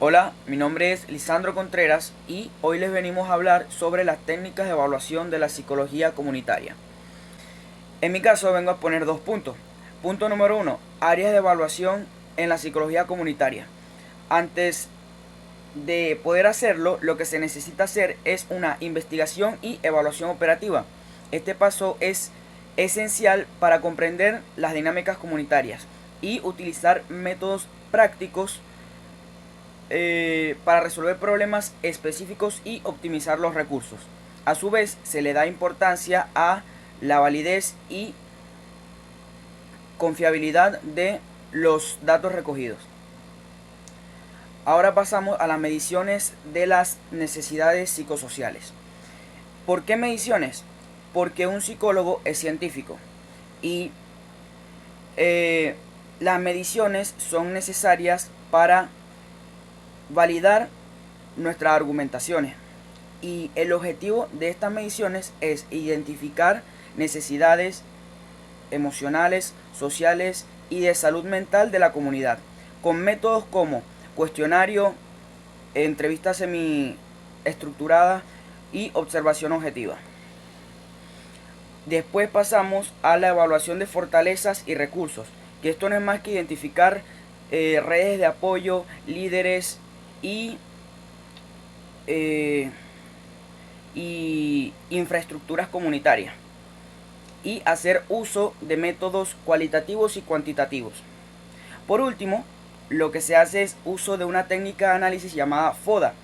Hola, mi nombre es Lisandro Contreras y hoy les venimos a hablar sobre las técnicas de evaluación de la psicología comunitaria. En mi caso vengo a poner dos puntos. Punto número uno, áreas de evaluación en la psicología comunitaria. Antes de poder hacerlo, lo que se necesita hacer es una investigación y evaluación operativa. Este paso es esencial para comprender las dinámicas comunitarias y utilizar métodos prácticos para resolver problemas específicos y optimizar los recursos. A su vez, se le da importancia a la validez y confiabilidad de los datos recogidos. Ahora pasamos a las mediciones de las necesidades psicosociales. ¿Por qué mediciones? Porque un psicólogo es científico y eh, las mediciones son necesarias para validar nuestras argumentaciones. Y el objetivo de estas mediciones es identificar necesidades emocionales, sociales y de salud mental de la comunidad, con métodos como cuestionario, entrevistas semi estructuradas y observación objetiva. Después pasamos a la evaluación de fortalezas y recursos, que esto no es más que identificar redes de apoyo, líderes y eh, infraestructuras comunitarias y hacer uso de métodos cualitativos y cuantitativos. Por último, lo que se hace es uso de una técnica de análisis llamada FODA,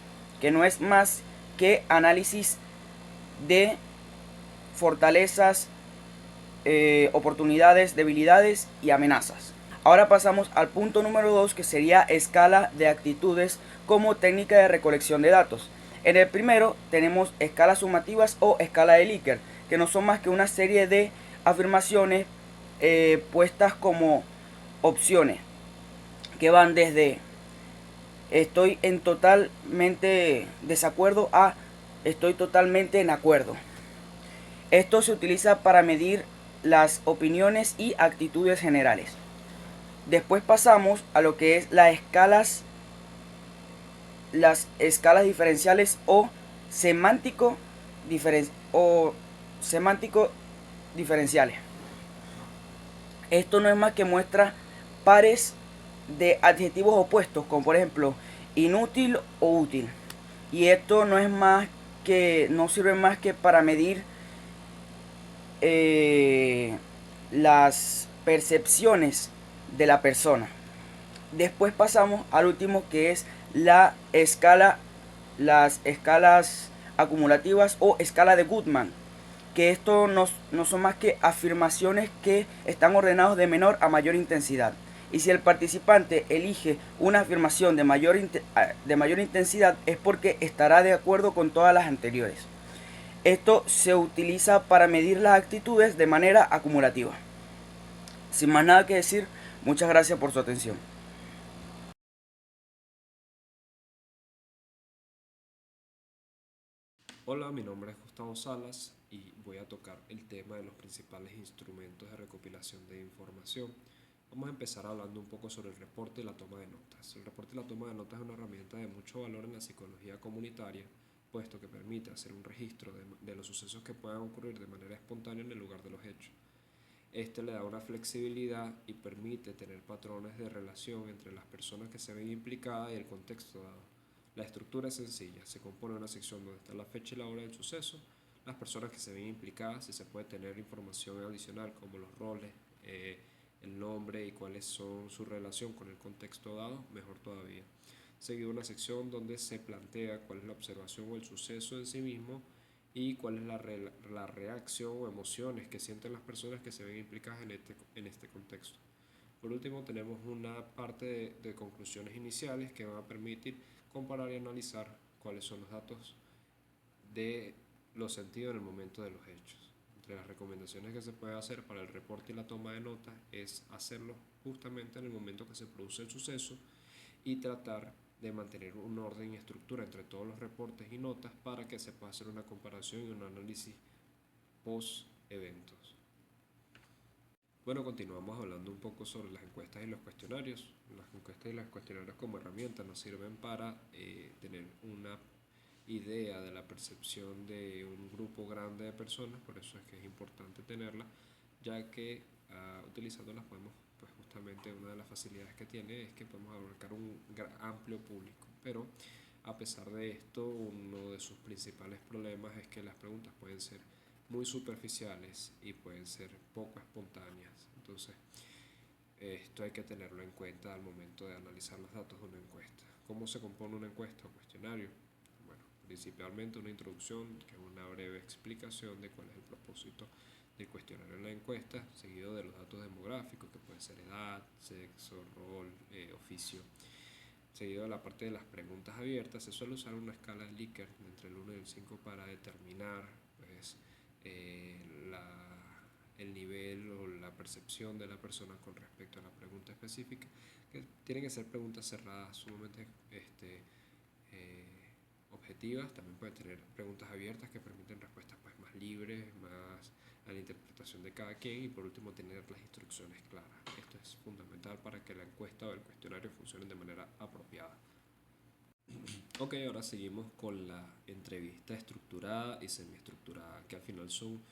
que no es más que análisis de fortalezas, oportunidades, debilidades y amenazas. Ahora pasamos al punto número 2, que sería escala de actitudes como técnica de recolección de datos. En el primero tenemos escalas sumativas o escala de Likert, que no son más que una serie de afirmaciones puestas como opciones, que van desde estoy en totalmente desacuerdo a estoy totalmente en acuerdo. Esto se utiliza para medir las opiniones y actitudes generales. Después pasamos a lo que es las escalas diferenciales semántico, o semántico diferenciales. Esto no es más que muestra pares de adjetivos opuestos, como por ejemplo inútil o útil. Y esto no sirve más que para medir eh, las percepciones de la persona. Después pasamos al último, que es las escalas acumulativas o escala de Goodman, que esto no son más que afirmaciones que están ordenados de menor a mayor intensidad. Y si el participante elige una afirmación de mayor intensidad, es porque estará de acuerdo con todas las anteriores. Esto se utiliza para medir las actitudes de manera acumulativa. Sin más nada que decir, muchas gracias por su atención. Hola, mi nombre es Gustavo Salas y voy a tocar el tema de los principales instrumentos de recopilación de información. Vamos a empezar hablando un poco sobre el reporte y la toma de notas. El reporte y la toma de notas es una herramienta de mucho valor en la psicología comunitaria, puesto que permite hacer un registro de los sucesos que puedan ocurrir de manera espontánea en el lugar de los hechos. Este le da una flexibilidad y permite tener patrones de relación entre las personas que se ven implicadas y el contexto dado. La estructura es sencilla, se compone de una sección donde está la fecha y la hora del suceso, las personas que se ven implicadas, y se puede tener información adicional como los roles, el nombre y cuáles son su relación con el contexto dado, mejor todavía. Seguido una sección donde se plantea cuál es la observación o el suceso en sí mismo y cuál es la reacción o emociones que sienten las personas que se ven implicadas en este contexto. Por último, tenemos una parte de conclusiones iniciales que van a permitir comparar y analizar cuáles son los datos de los sentidos en el momento de los hechos. Entre las recomendaciones que se puede hacer para el reporte y la toma de notas es hacerlo justamente en el momento que se produce el suceso y tratar de mantener un orden y estructura entre todos los reportes y notas para que se pueda hacer una comparación y un análisis post eventos. Bueno, continuamos hablando un poco sobre las encuestas y los cuestionarios. Las encuestas y los cuestionarios como herramientas nos sirven para tener una idea de la percepción de un grupo grande de personas, por eso es que es importante tenerla, ya que utilizándolas podemos, pues justamente una de las facilidades que tiene es que podemos abarcar un amplio público, pero a pesar de esto, uno de sus principales problemas es que las preguntas pueden ser muy superficiales y pueden ser poco espontáneas. Entonces, esto hay que tenerlo en cuenta al momento de analizar los datos de una encuesta. ¿Cómo se compone una encuesta o cuestionario? Bueno, principalmente una introducción, que es una breve explicación de cuál es el propósito del cuestionario en la encuesta, seguido de los datos demográficos, que pueden ser edad, sexo, rol, oficio. Seguido de la parte de las preguntas abiertas, se suele usar una escala de Likert entre el 1 y el 5 para determinar pues, eh, la, el nivel o la percepción de la persona con respecto a la pregunta específica, que tienen que ser preguntas cerradas, sumamente eh, objetivas. También pueden tener preguntas abiertas que permiten respuestas pues, más libres, más a la interpretación de cada quien, y por último tener las instrucciones claras. Esto es fundamental para que la encuesta o el cuestionario funcionen de manera apropiada. Ok, ahora seguimos con la entrevista estructurada y semiestructurada, que al final son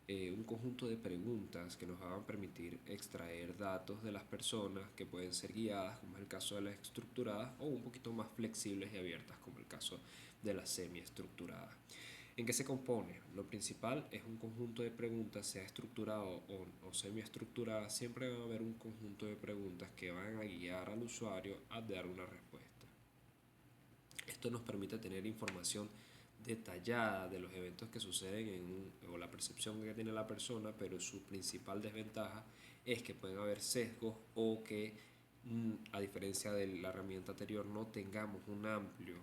un conjunto de preguntas que nos van a permitir extraer datos de las personas que pueden ser guiadas, como es el caso de las estructuradas, o un poquito más flexibles y abiertas, como el caso de las semiestructuradas. ¿En qué se compone? Lo principal es un conjunto de preguntas, sea estructurado o semiestructurada, siempre va a haber un conjunto de preguntas que van a guiar al usuario a dar una respuesta. Esto nos permite tener información detallada de los eventos que suceden o la percepción que tiene la persona, pero su principal desventaja es que pueden haber sesgos o que, a diferencia de la herramienta anterior, no tengamos un amplio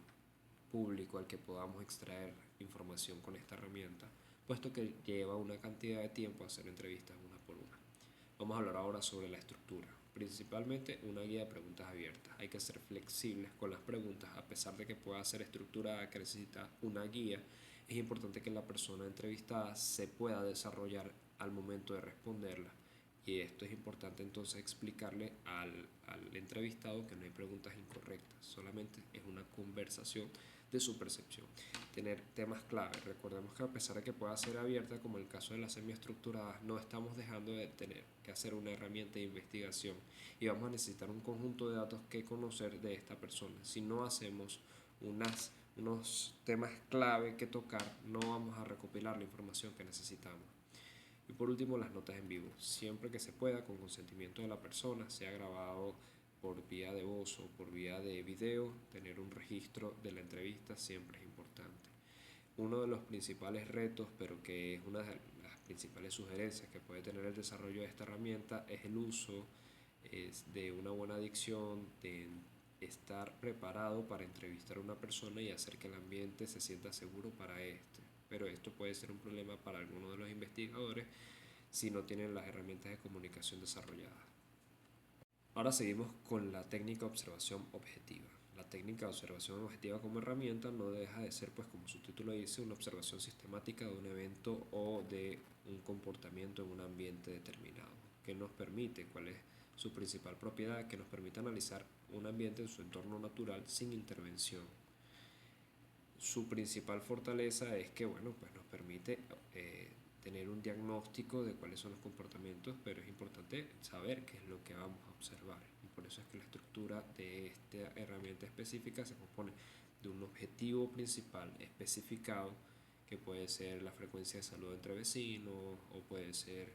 público al que podamos extraer información con esta herramienta, puesto que lleva una cantidad de tiempo hacer entrevistas una por una. Vamos a hablar ahora sobre la estructura, principalmente una guía de preguntas abiertas. Hay que ser flexibles con las preguntas, a pesar de que pueda ser estructurada, que necesita una guía. Es importante que la persona entrevistada se pueda desarrollar al momento de responderla. Y esto es importante entonces explicarle al entrevistado que no hay preguntas incorrectas, solamente es una conversación de su percepción. Tener temas clave. Recordemos que a pesar de que pueda ser abierta, como el caso de las semiestructuradas, no estamos dejando de tener que hacer una herramienta de investigación y vamos a necesitar un conjunto de datos que conocer de esta persona. Si no hacemos unos temas clave que tocar, no vamos a recopilar la información que necesitamos. Y por último, las notas en vivo. Siempre que se pueda, con consentimiento de la persona, sea grabado por vía de voz o por vía de video, tener un registro de la entrevista siempre es importante. Uno de los principales retos, pero que es una de las principales sugerencias que puede tener el desarrollo de esta herramienta, es el uso de una buena dicción, de estar preparado para entrevistar a una persona y hacer que el ambiente se sienta seguro para este. Pero esto puede ser un problema para algunos de los investigadores si no tienen las herramientas de comunicación desarrolladas. Ahora seguimos con la técnica de observación objetiva. La técnica de observación objetiva como herramienta no deja de ser, pues como su título dice, una observación sistemática de un evento o de un comportamiento en un ambiente determinado, que nos permite, cuál es su principal propiedad, que nos permite analizar un ambiente en su entorno natural sin intervención. Su principal fortaleza es que, bueno, pues nos permite tener un diagnóstico de cuáles son los comportamientos, pero es importante saber qué es lo que vamos a observar. Y por eso es que la estructura de esta herramienta específica se compone de un objetivo principal especificado, que puede ser la frecuencia de saludo entre vecinos, o puede ser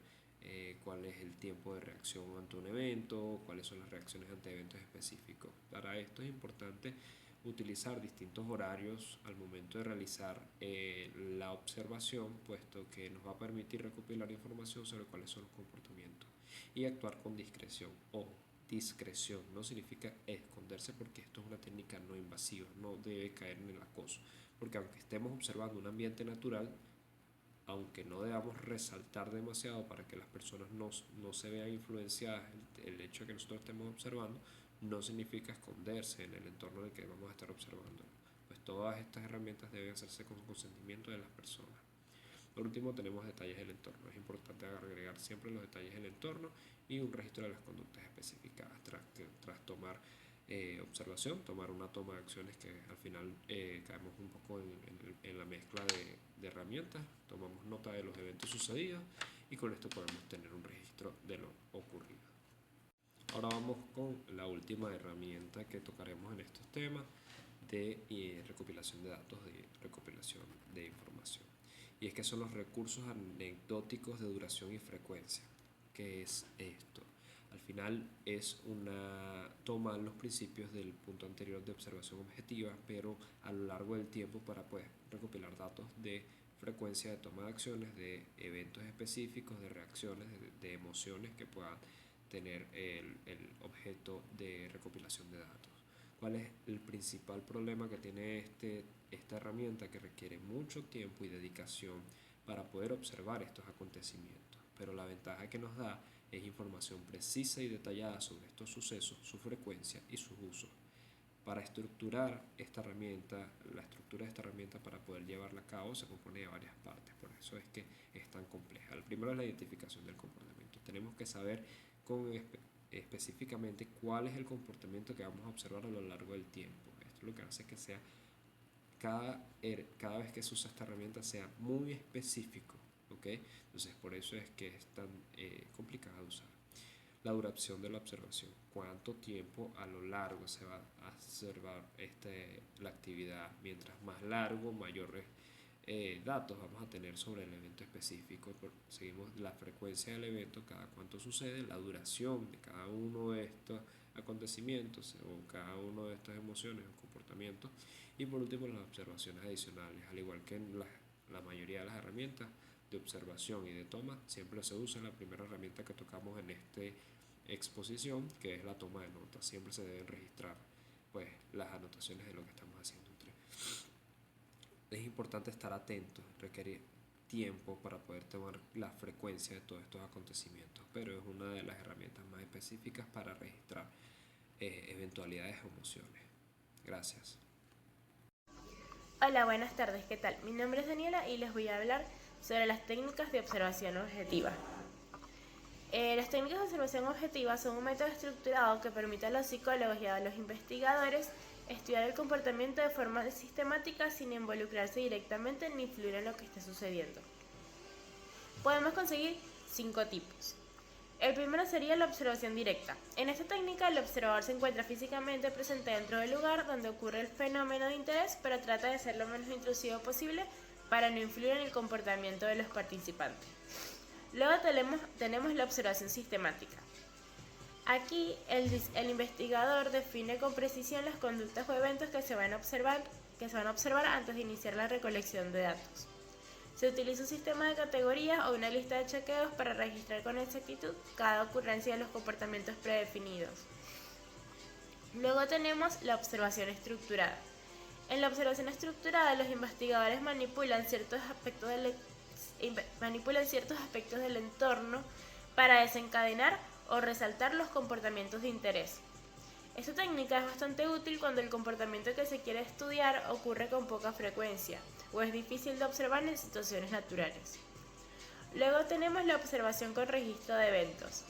cuál es el tiempo de reacción ante un evento, cuáles son las reacciones ante eventos específicos. Para esto es importante utilizar distintos horarios al momento de realizar la observación, puesto que nos va a permitir recopilar información sobre cuáles son los comportamientos y actuar con discreción. Ojo, discreción no significa esconderse, porque esto es una técnica no invasiva, no debe caer en el acoso, porque aunque estemos observando un ambiente natural, aunque no debamos resaltar demasiado para que las personas no se vean influenciadas, el hecho de que nosotros estemos observando no significa esconderse en el entorno en el que vamos a estar observando. Pues todas estas herramientas deben hacerse con consentimiento de las personas. Por último tenemos detalles del entorno. Es importante agregar siempre los detalles del entorno y un registro de las conductas especificadas tras tomar observación, tomar una toma de acciones que al final caemos un poco en la mezcla de herramientas, tomamos nota de los eventos sucedidos y con esto podemos tener un registro de lo ocurrido. Ahora vamos con la última herramienta que tocaremos en estos temas de recopilación de datos, de recopilación de información. Y es que son los recursos anecdóticos de duración y frecuencia. ¿Qué es esto? Al final es una toma de los principios del punto anterior de observación objetiva, pero a lo largo del tiempo para recopilar datos de frecuencia de toma de acciones, de eventos específicos, de reacciones, de emociones que puedan tener el objeto de recopilación de datos. ¿Cuál es el principal problema que tiene esta herramienta? Que requiere mucho tiempo y dedicación para poder observar estos acontecimientos, pero la ventaja que nos da es información precisa y detallada sobre estos sucesos, su frecuencia y sus usos. Para estructurar esta herramienta, la estructura de esta herramienta para poder llevarla a cabo se compone de varias partes, por eso es que es tan compleja. El primero es la identificación del comportamiento. Tenemos que saber específicamente cuál es el comportamiento que vamos a observar a lo largo del tiempo. Esto lo que hace que sea cada vez que se usa esta herramienta sea muy específico, ¿ok? Entonces por eso es que es tan complicada de usar. La duración de la observación, cuánto tiempo a lo largo se va a observar la actividad. Mientras más largo, mayores datos vamos a tener sobre el evento específico. Seguimos la frecuencia del evento, cada cuánto sucede, la duración de cada uno de estos acontecimientos o cada uno de estas emociones o comportamientos, y por último las observaciones adicionales. Al igual que en la mayoría de las herramientas de observación y de toma, siempre se usa la primera herramienta que tocamos en esta exposición, que es la toma de notas. Siempre se deben registrar pues las anotaciones de lo que estamos haciendo. Es importante estar atentos, requiere tiempo para poder tomar la frecuencia de todos estos acontecimientos, pero es una de las herramientas más específicas para registrar eventualidades o emociones. Gracias. Hola, buenas tardes, ¿qué tal? Mi nombre es Daniela y les voy a hablar sobre las técnicas de observación objetiva. Las técnicas de observación objetiva son un método estructurado que permite a los psicólogos y a los investigadores estudiar el comportamiento de forma sistemática sin involucrarse directamente ni influir en lo que esté sucediendo. Podemos conseguir 5 tipos. El primero sería la observación directa. En esta técnica, el observador se encuentra físicamente presente dentro del lugar donde ocurre el fenómeno de interés, pero trata de ser lo menos intrusivo posible para no influir en el comportamiento de los participantes. Luego tenemos la observación sistemática. Aquí el investigador define con precisión las conductas o eventos que se van a observar antes de iniciar la recolección de datos. Se utiliza un sistema de categorías o una lista de chequeos para registrar con exactitud cada ocurrencia de los comportamientos predefinidos. Luego tenemos la observación estructurada. En la observación estructurada, los investigadores manipulan ciertos aspectos del entorno para desencadenar o resaltar los comportamientos de interés. Esta técnica es bastante útil cuando el comportamiento que se quiere estudiar ocurre con poca frecuencia o es difícil de observar en situaciones naturales. Luego tenemos la observación con registro de eventos.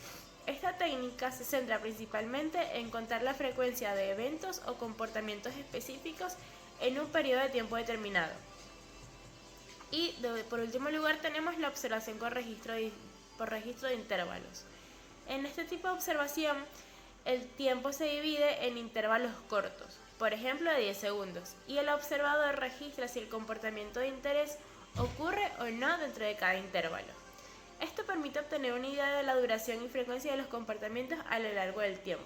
Esta técnica se centra principalmente en contar la frecuencia de eventos o comportamientos específicos en un periodo de tiempo determinado. Y por último lugar tenemos la observación por registro de intervalos. En este tipo de observación, el tiempo se divide en intervalos cortos, por ejemplo de 10 segundos, y el observador registra si el comportamiento de interés ocurre o no dentro de cada intervalo. Esto permite obtener una idea de la duración y frecuencia de los comportamientos a lo largo del tiempo.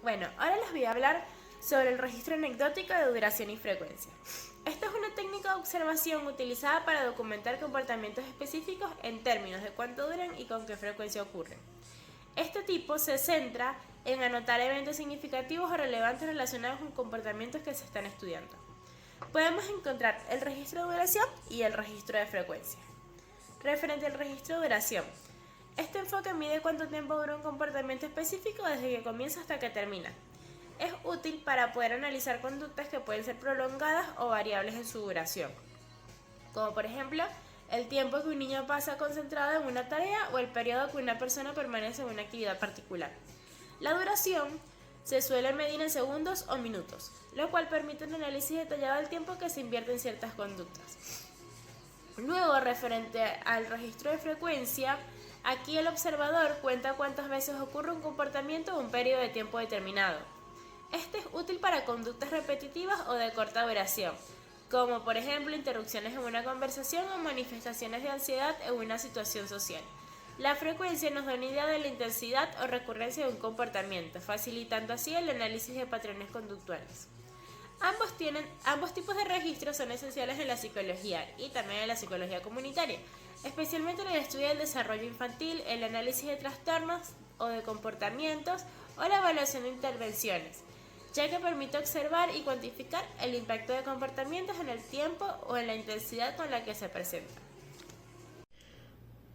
Bueno, ahora les voy a hablar sobre el registro anecdótico de duración y frecuencia. Esta es una técnica de observación utilizada para documentar comportamientos específicos en términos de cuánto duran y con qué frecuencia ocurren. Este tipo se centra en anotar eventos significativos o relevantes relacionados con comportamientos que se están estudiando. Podemos encontrar el registro de duración y el registro de frecuencia. Referente al registro de duración, este enfoque mide cuánto tiempo dura un comportamiento específico desde que comienza hasta que termina. Es útil para poder analizar conductas que pueden ser prolongadas o variables en su duración. como por ejemplo el tiempo que un niño pasa concentrado en una tarea o el periodo que una persona permanece en una actividad particular. La duración se suele medir en segundos o minutos, lo cual permite un análisis detallado del tiempo que se invierte en ciertas conductas. Luego, referente al registro de frecuencia, aquí el observador cuenta cuántas veces ocurre un comportamiento en un periodo de tiempo determinado. Este es útil para conductas repetitivas o de corta duración, como por ejemplo interrupciones en una conversación o manifestaciones de ansiedad en una situación social. La frecuencia nos da una idea de la intensidad o recurrencia de un comportamiento, facilitando así el análisis de patrones conductuales. Ambos tipos de registros son esenciales en la psicología y también en la psicología comunitaria, especialmente en el estudio del desarrollo infantil, el análisis de trastornos o de comportamientos o la evaluación de intervenciones, ya que permite observar y cuantificar el impacto de comportamientos en el tiempo o en la intensidad con la que se presentan.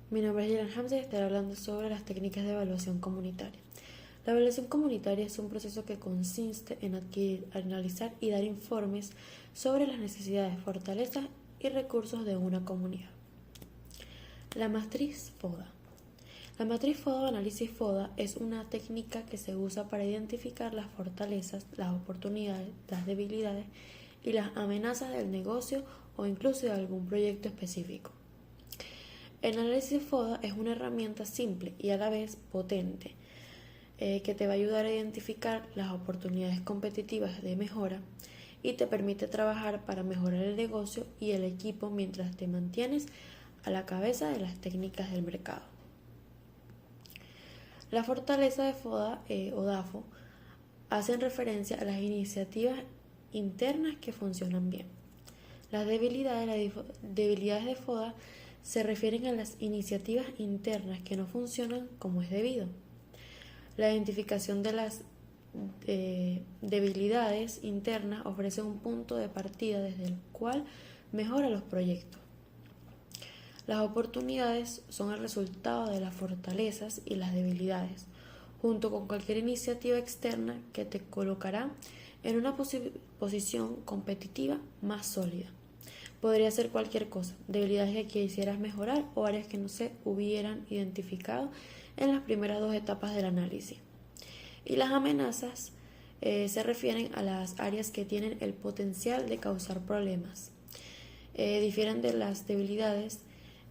Mi nombre es Yelan Hamza y estaré hablando sobre las técnicas de evaluación comunitaria. La evaluación comunitaria es un proceso que consiste en adquirir, analizar y dar informes sobre las necesidades, fortalezas y recursos de una comunidad. La matriz FODA. La matriz FODA o análisis FODA es una técnica que se usa para identificar las fortalezas, las oportunidades, las debilidades y las amenazas del negocio o incluso de algún proyecto específico. El análisis FODA es una herramienta simple y a la vez potente que te va a ayudar a identificar las oportunidades competitivas de mejora y te permite trabajar para mejorar el negocio y el equipo mientras te mantienes a la cabeza de las técnicas del mercado. La fortaleza de FODA o DAFO hacen referencia a las iniciativas internas que funcionan bien. Las debilidades de FODA se refieren a las iniciativas internas que no funcionan como es debido. La identificación de las debilidades internas ofrece un punto de partida desde el cual mejora los proyectos. Las oportunidades son el resultado de las fortalezas y las debilidades, junto con cualquier iniciativa externa que te colocará en una posición competitiva más sólida. Podría ser cualquier cosa, debilidades que quisieras mejorar o áreas que no se hubieran identificado en las primeras dos etapas del análisis. Y las amenazas se refieren a las áreas que tienen el potencial de causar problemas. Difieren de las debilidades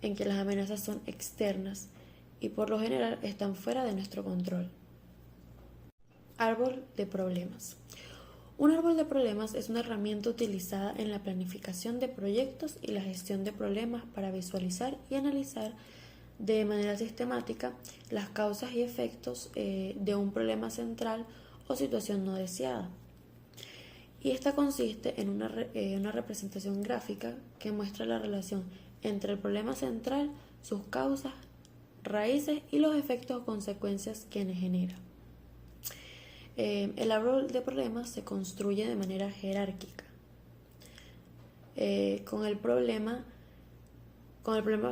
en que las amenazas son externas y por lo general están fuera de nuestro control. Árbol de problemas. Un árbol de problemas es una herramienta utilizada en la planificación de proyectos y la gestión de problemas para visualizar y analizar de manera sistemática las causas y efectos de un problema central o situación no deseada. Y esta consiste en una representación gráfica que muestra la relación entre el problema central, sus causas, raíces y los efectos o consecuencias que genera. El árbol de problemas se construye de manera jerárquica, con el problema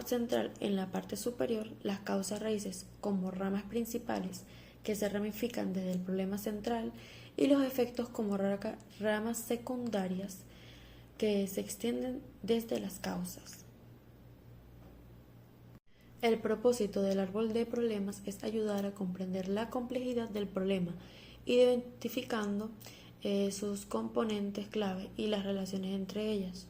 central en la parte superior, las causas raíces como ramas principales que se ramifican desde el problema central y los efectos como ramas secundarias que se extienden desde las causas. El propósito del árbol de problemas es ayudar a comprender la complejidad del problema, identificando sus componentes clave y las relaciones entre ellas.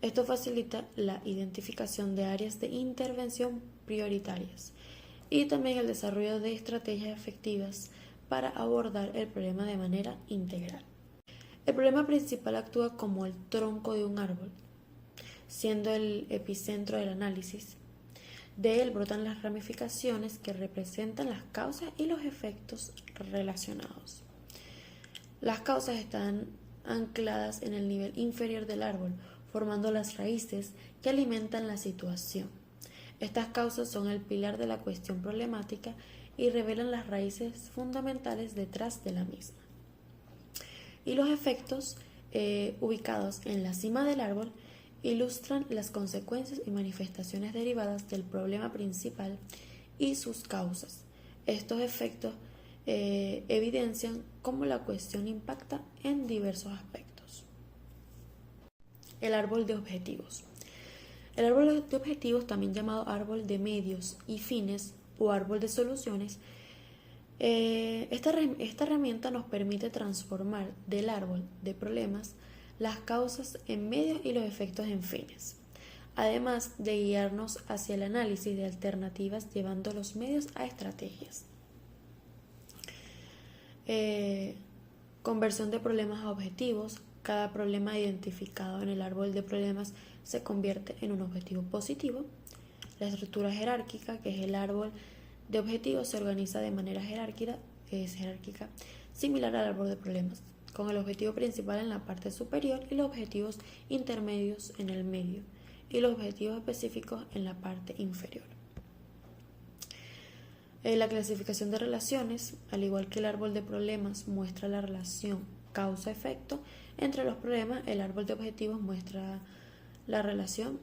Esto facilita la identificación de áreas de intervención prioritarias y también el desarrollo de estrategias efectivas para abordar el problema de manera integral. El problema principal actúa como el tronco de un árbol, siendo el epicentro del análisis. De él brotan las ramificaciones que representan las causas y los efectos relacionados. Las causas están ancladas en el nivel inferior del árbol, formando las raíces que alimentan la situación. Estas causas son el pilar de la cuestión problemática y revelan las raíces fundamentales detrás de la misma. Y los efectos ubicados en la cima del árbol ilustran las consecuencias y manifestaciones derivadas del problema principal y sus causas. Estos efectos evidencian cómo la cuestión impacta en diversos aspectos. El árbol de objetivos. El árbol de objetivos, también llamado árbol de medios y fines o árbol de soluciones, esta herramienta nos permite transformar del árbol de problemas las causas en medios y los efectos en fines, además de guiarnos hacia el análisis de alternativas llevando los medios a estrategias. Conversión de problemas a objetivos. Cada problema identificado en el árbol de problemas se convierte en un objetivo positivo. La estructura jerárquica, que es el árbol de objetivos, se organiza de manera jerárquica, similar al árbol de problemas, con el objetivo principal en la parte superior y los objetivos intermedios en el medio y los objetivos específicos en la parte inferior. La clasificación de relaciones, al igual que el árbol de problemas muestra la relación causa-efecto entre los problemas, el árbol de objetivos muestra la relación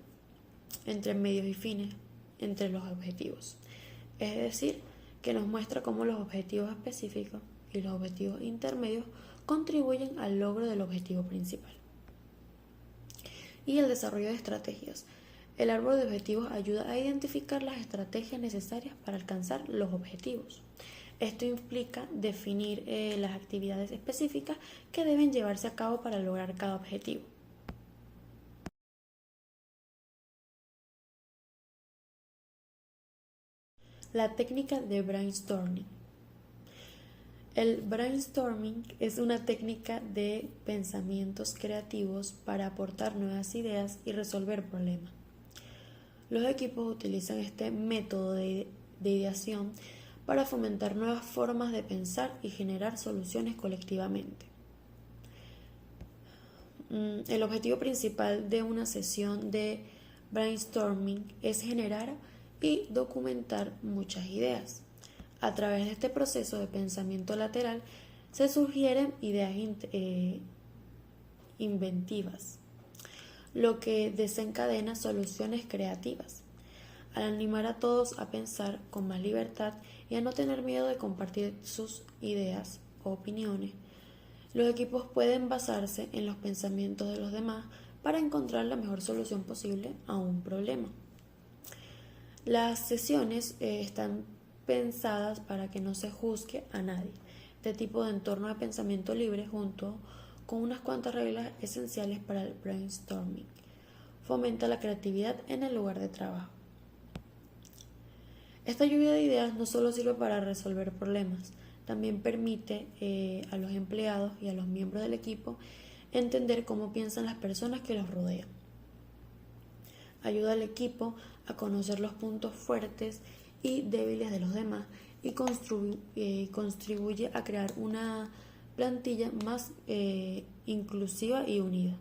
entre medios y fines entre los objetivos. Es decir, que nos muestra cómo los objetivos específicos y los objetivos intermedios contribuyen al logro del objetivo principal. Y el desarrollo de estrategias. El árbol de objetivos ayuda a identificar las estrategias necesarias para alcanzar los objetivos. Esto implica definir las actividades específicas que deben llevarse a cabo para lograr cada objetivo. La técnica de brainstorming. El brainstorming es una técnica de pensamientos creativos para aportar nuevas ideas y resolver problemas. Los equipos utilizan este método de ideación para fomentar nuevas formas de pensar y generar soluciones colectivamente. El objetivo principal de una sesión de brainstorming es generar y documentar muchas ideas. A través de este proceso de pensamiento lateral se sugieren ideas inventivas, lo que desencadena soluciones creativas. Al animar a todos a pensar con más libertad y a no tener miedo de compartir sus ideas o opiniones, los equipos pueden basarse en los pensamientos de los demás para encontrar la mejor solución posible a un problema. Las sesiones están pensadas para que no se juzgue a nadie. Este tipo de entorno de pensamiento libre, junto con unas cuantas reglas esenciales para el brainstorming, fomenta la creatividad en el lugar de trabajo. Esta lluvia de ideas no solo sirve para resolver problemas, también permite a los empleados y a los miembros del equipo entender cómo piensan las personas que los rodean. Ayuda al equipo a conocer los puntos fuertes y débiles de los demás y contribuye a crear una plantilla más inclusiva y unida.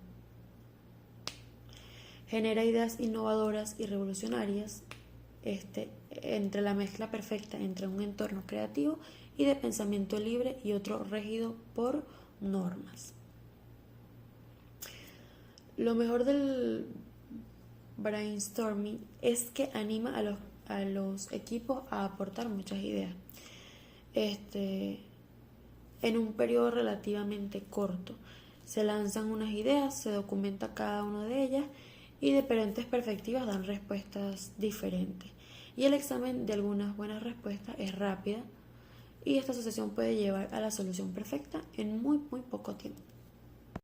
Genera ideas innovadoras y revolucionarias entre la mezcla perfecta entre un entorno creativo y de pensamiento libre y otro regido por normas. Lo mejor del brainstorming es que anima a los equipos a aportar muchas ideas en un periodo relativamente corto. Se lanzan unas ideas, se documenta cada una de ellas y diferentes perspectivas dan respuestas diferentes. Y el examen de algunas buenas respuestas es rápida y esta asociación puede llevar a la solución perfecta en muy poco tiempo.